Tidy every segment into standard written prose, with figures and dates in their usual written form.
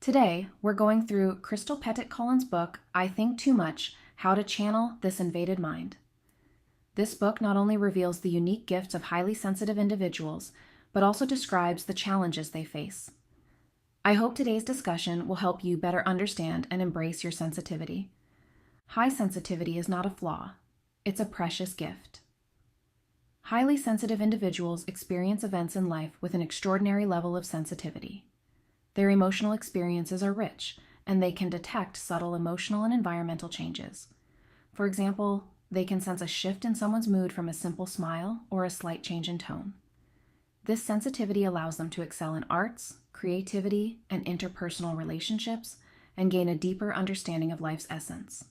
Today, we're going through Crystal Pettit-Collins' book, I Think Too Much: How to Channel This Invaded Mind. This book not only reveals the unique gifts of highly sensitive individuals, but also describes the challenges they face. I hope today's discussion will help you better understand and embrace your sensitivity. High sensitivity is not a flaw, it's a precious gift. Highly sensitive individuals experience events in life with an extraordinary level of sensitivity. Their emotional experiences are rich, and they can detect subtle emotional and environmental changes. For example, they can sense a shift in someone's mood from a simple smile or a slight change in tone. This sensitivity allows them to excel in arts, creativity, and interpersonal relationships, and gain a deeper understanding of life's essence.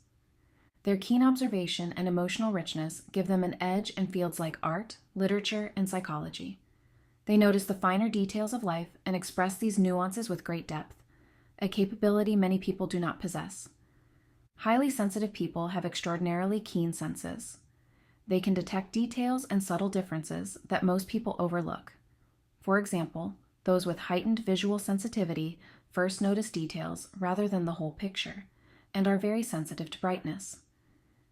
Their keen observation and emotional richness give them an edge in fields like art, literature, and psychology. They notice the finer details of life and express these nuances with great depth, a capability many people do not possess. Highly sensitive people have extraordinarily keen senses. They can detect details and subtle differences that most people overlook. For example, those with heightened visual sensitivity first notice details rather than the whole picture, and are very sensitive to brightness.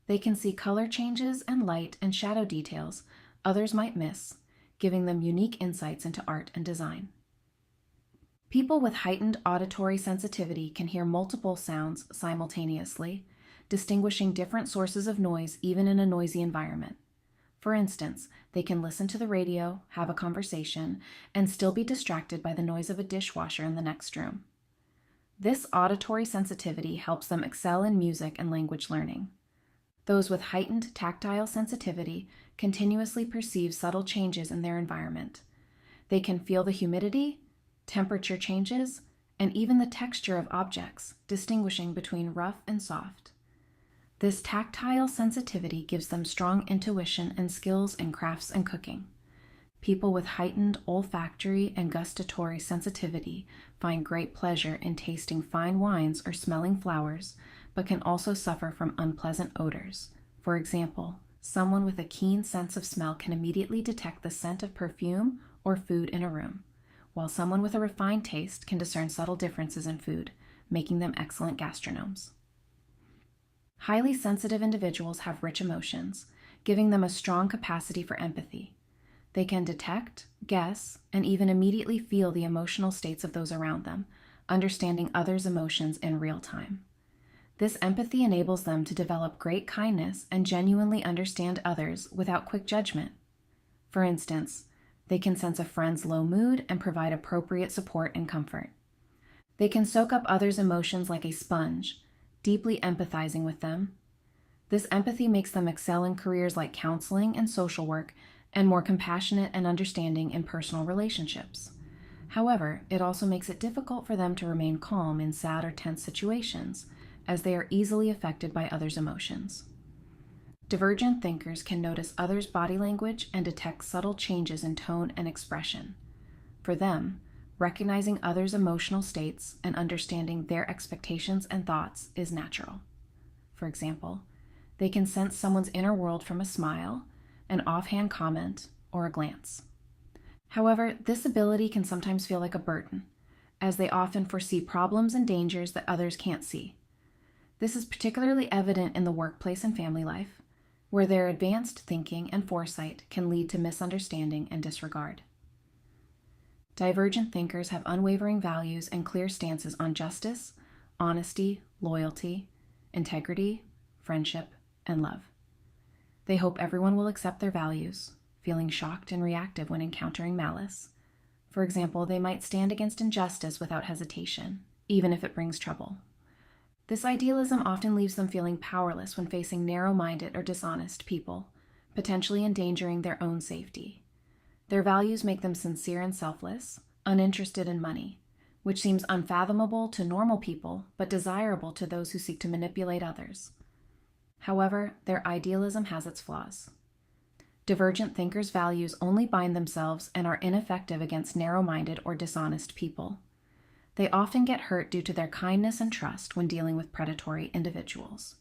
They can see color changes and light and shadow details others might miss, giving them unique insights into art and design. People with heightened auditory sensitivity can hear multiple sounds simultaneously, distinguishing different sources of noise even in a noisy environment. For instance, they can listen to the radio, have a conversation, and still be distracted by the noise of a dishwasher in the next room. This auditory sensitivity helps them excel in music and language learning. Those with heightened tactile sensitivity continuously perceive subtle changes in their environment. They can feel the humidity, temperature changes, and even the texture of objects, distinguishing between rough and soft. This tactile sensitivity gives them strong intuition and skills in crafts and cooking. People with heightened olfactory and gustatory sensitivity find great pleasure in tasting fine wines or smelling flowers, but can also suffer from unpleasant odors. For example, someone with a keen sense of smell can immediately detect the scent of perfume or food in a room, while someone with a refined taste can discern subtle differences in food, making them excellent gastronomes. Highly sensitive individuals have rich emotions, giving them a strong capacity for empathy. They can detect, guess, and even immediately feel the emotional states of those around them, understanding others' emotions in real time. This empathy enables them to develop great kindness and genuinely understand others without quick judgment. For instance, they can sense a friend's low mood and provide appropriate support and comfort. They can soak up others' emotions like a sponge, deeply empathizing with them. This empathy makes them excel in careers like counseling and social work, and more compassionate and understanding in personal relationships. However, it also makes it difficult for them to remain calm in sad or tense situations, as they are easily affected by others' emotions. Divergent thinkers can notice others' body language and detect subtle changes in tone and expression. For them, recognizing others' emotional states and understanding their expectations and thoughts is natural. For example, they can sense someone's inner world from a smile, an offhand comment, or a glance. However, this ability can sometimes feel like a burden, as they often foresee problems and dangers that others can't see. This is particularly evident in the workplace and family life, where their advanced thinking and foresight can lead to misunderstanding and disregard. Divergent thinkers have unwavering values and clear stances on justice, honesty, loyalty, integrity, friendship, and love. They hope everyone will accept their values, feeling shocked and reactive when encountering malice. For example, they might stand against injustice without hesitation, even if it brings trouble. This idealism often leaves them feeling powerless when facing narrow-minded or dishonest people, potentially endangering their own safety. Their values make them sincere and selfless, uninterested in money, which seems unfathomable to normal people but desirable to those who seek to manipulate others. However, their idealism has its flaws. Divergent thinkers' values only bind themselves and are ineffective against narrow-minded or dishonest people. They often get hurt due to their kindness and trust when dealing with predatory individuals.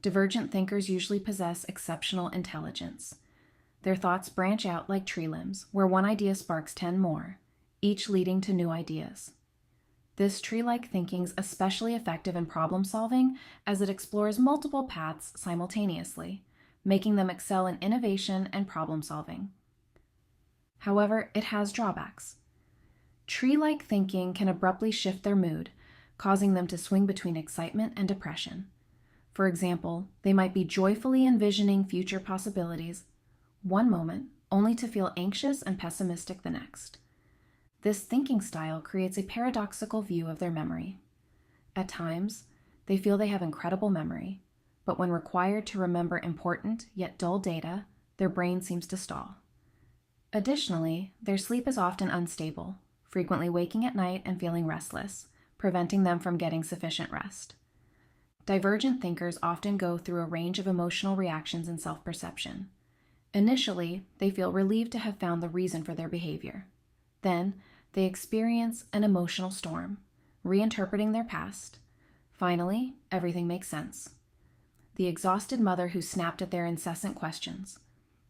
Divergent thinkers usually possess exceptional intelligence. Their thoughts branch out like tree limbs, where one idea sparks 10 more, each leading to new ideas. This tree-like thinking is especially effective in problem solving as it explores multiple paths simultaneously, making them excel in innovation and problem solving. However, it has drawbacks. Tree-like thinking can abruptly shift their mood, causing them to swing between excitement and depression. For example, they might be joyfully envisioning future possibilities one moment, only to feel anxious and pessimistic the next. This thinking style creates a paradoxical view of their memory. At times, they feel they have incredible memory, but when required to remember important yet dull data, their brain seems to stall. Additionally, their sleep is often unstable, frequently waking at night and feeling restless, preventing them from getting sufficient rest. Divergent thinkers often go through a range of emotional reactions and self-perception. Initially, they feel relieved to have found the reason for their behavior. Then, they experience an emotional storm, reinterpreting their past. Finally, everything makes sense. The exhausted mother who snapped at their incessant questions.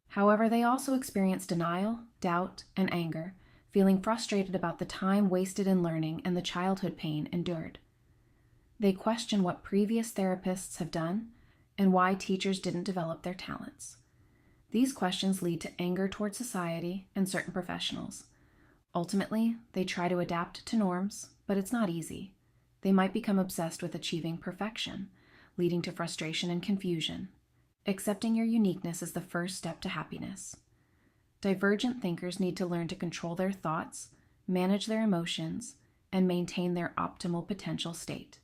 However, they also experience denial, doubt, and anger, feeling frustrated about the time wasted in learning and the childhood pain endured. They question what previous therapists have done and why teachers didn't develop their talents. These questions lead to anger toward society and certain professionals. Ultimately, they try to adapt to norms, but it's not easy. They might become obsessed with achieving perfection, leading to frustration and confusion. Accepting your uniqueness is the first step to happiness. Divergent thinkers need to learn to control their thoughts, manage their emotions, and maintain their optimal potential state.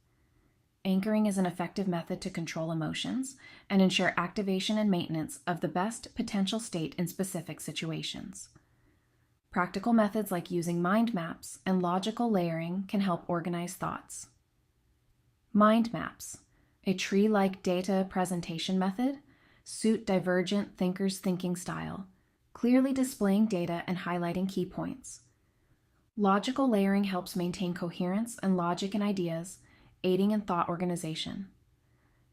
Anchoring is an effective method to control emotions and ensure activation and maintenance of the best potential state in specific situations. Practical methods like using mind maps and logical layering can help organize thoughts. Mind maps, a tree-like data presentation method, suit divergent thinkers' thinking style, clearly displaying data and highlighting key points. Logical layering helps maintain coherence and logic in ideas, aiding in thought organization.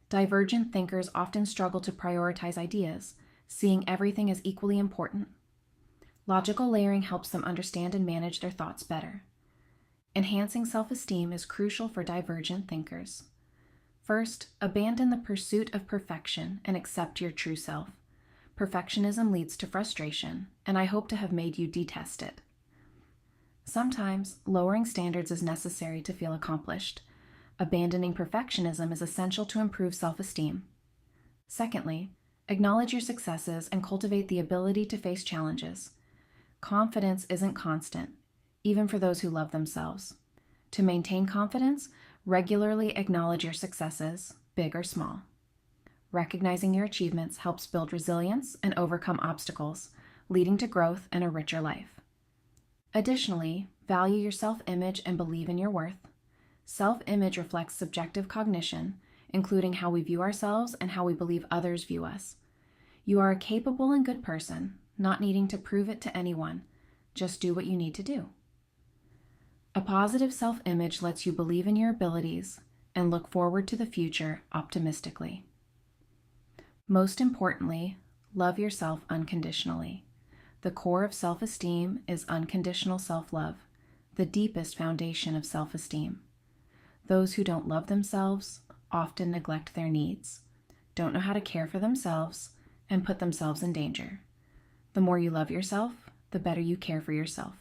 Divergent thinkers often struggle to prioritize ideas, seeing everything as equally important. Logical layering helps them understand and manage their thoughts better. Enhancing self-esteem is crucial for divergent thinkers. First, abandon the pursuit of perfection and accept your true self. Perfectionism leads to frustration, and I hope to have made you detest it. Sometimes, lowering standards is necessary to feel accomplished. Abandoning perfectionism is essential to improve self-esteem. Secondly, acknowledge your successes and cultivate the ability to face challenges. Confidence isn't constant, even for those who love themselves. To maintain confidence, regularly acknowledge your successes, big or small. Recognizing your achievements helps build resilience and overcome obstacles, leading to growth and a richer life. Additionally, value your self-image and believe in your worth. Self-image reflects subjective cognition, including how we view ourselves and how we believe others view us. You are a capable and good person, not needing to prove it to anyone. Just do what you need to do. A positive self-image lets you believe in your abilities and look forward to the future optimistically. Most importantly, love yourself unconditionally. The core of self-esteem is unconditional self-love, the deepest foundation of self-esteem. Those who don't love themselves often neglect their needs, don't know how to care for themselves, and put themselves in danger. The more you love yourself, the better you care for yourself,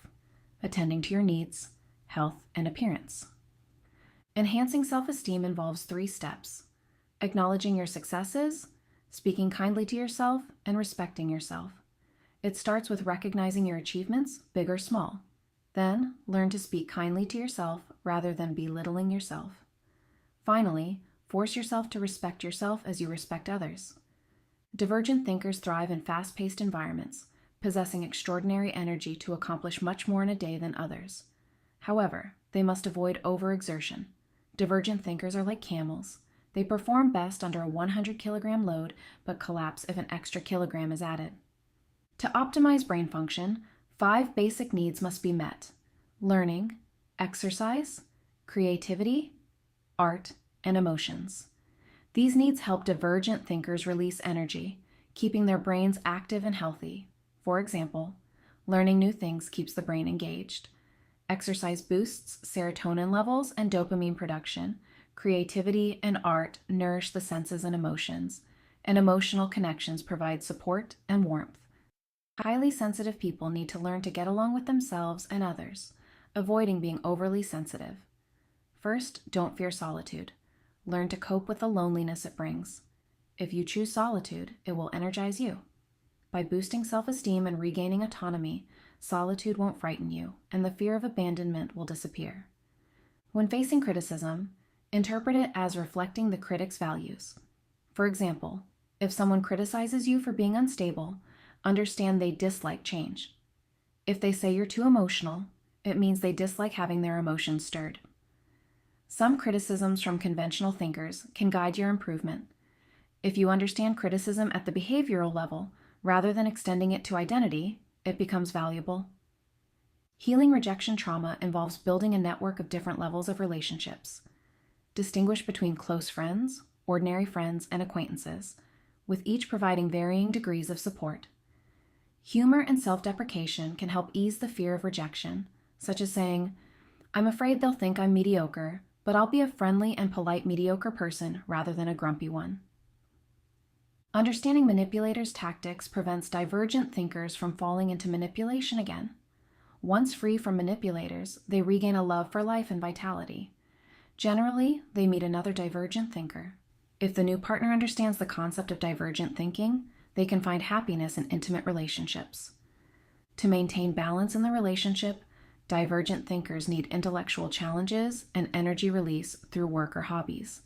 attending to your needs, health, and appearance. Enhancing self-esteem involves 3 steps: acknowledging your successes, speaking kindly to yourself, and respecting yourself. It starts with recognizing your achievements, big or small. Then, learn to speak kindly to yourself rather than belittling yourself. Finally, force yourself to respect yourself as you respect others. Divergent thinkers thrive in fast-paced environments, possessing extraordinary energy to accomplish much more in a day than others. However, they must avoid overexertion. Divergent thinkers are like camels. They perform best under a 100-kilogram load, but collapse if an extra kilogram is added. To optimize brain function, 5 basic needs must be met: learning, exercise, creativity, art, and emotions. These needs help divergent thinkers release energy, keeping their brains active and healthy. For example, learning new things keeps the brain engaged. Exercise boosts serotonin levels and dopamine production. Creativity and art nourish the senses and emotions, and emotional connections provide support and warmth. Highly sensitive people need to learn to get along with themselves and others, avoiding being overly sensitive. First, don't fear solitude. Learn to cope with the loneliness it brings. If you choose solitude, it will energize you. By boosting self-esteem and regaining autonomy, solitude won't frighten you, and the fear of abandonment will disappear. When facing criticism, interpret it as reflecting the critic's values. For example, if someone criticizes you for being unstable, understand they dislike change. If they say you're too emotional, it means they dislike having their emotions stirred. Some criticisms from conventional thinkers can guide your improvement. If you understand criticism at the behavioral level, rather than extending it to identity, it becomes valuable. Healing rejection trauma involves building a network of different levels of relationships. Distinguish between close friends, ordinary friends, and acquaintances, with each providing varying degrees of support. Humor and self-deprecation can help ease the fear of rejection, such as saying, "I'm afraid they'll think I'm mediocre, but I'll be a friendly and polite mediocre person rather than a grumpy one." Understanding manipulators' tactics prevents divergent thinkers from falling into manipulation again. Once free from manipulators, they regain a love for life and vitality. Generally, they meet another divergent thinker. If the new partner understands the concept of divergent thinking, they can find happiness in intimate relationships. To maintain balance in the relationship, divergent thinkers need intellectual challenges and energy release through work or hobbies.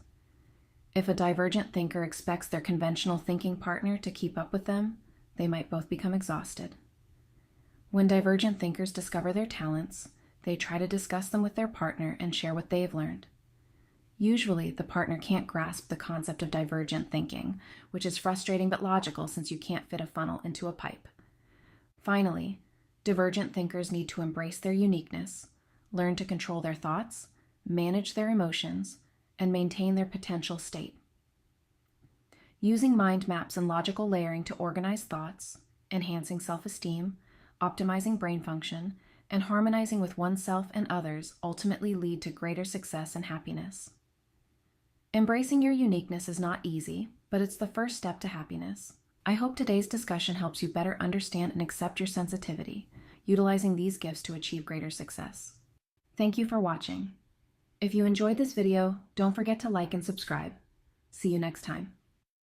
If a divergent thinker expects their conventional thinking partner to keep up with them, they might both become exhausted. When divergent thinkers discover their talents, they try to discuss them with their partner and share what they have learned. Usually, the partner can't grasp the concept of divergent thinking, which is frustrating but logical since you can't fit a funnel into a pipe. Finally, divergent thinkers need to embrace their uniqueness, learn to control their thoughts, manage their emotions, and maintain their potential state. Using mind maps and logical layering to organize thoughts, enhancing self-esteem, optimizing brain function, and harmonizing with oneself and others ultimately lead to greater success and happiness. Embracing your uniqueness is not easy, but it's the first step to happiness. I hope today's discussion helps you better understand and accept your sensitivity, utilizing these gifts to achieve greater success. Thank you for watching. If you enjoyed this video, don't forget to like and subscribe. See you next time.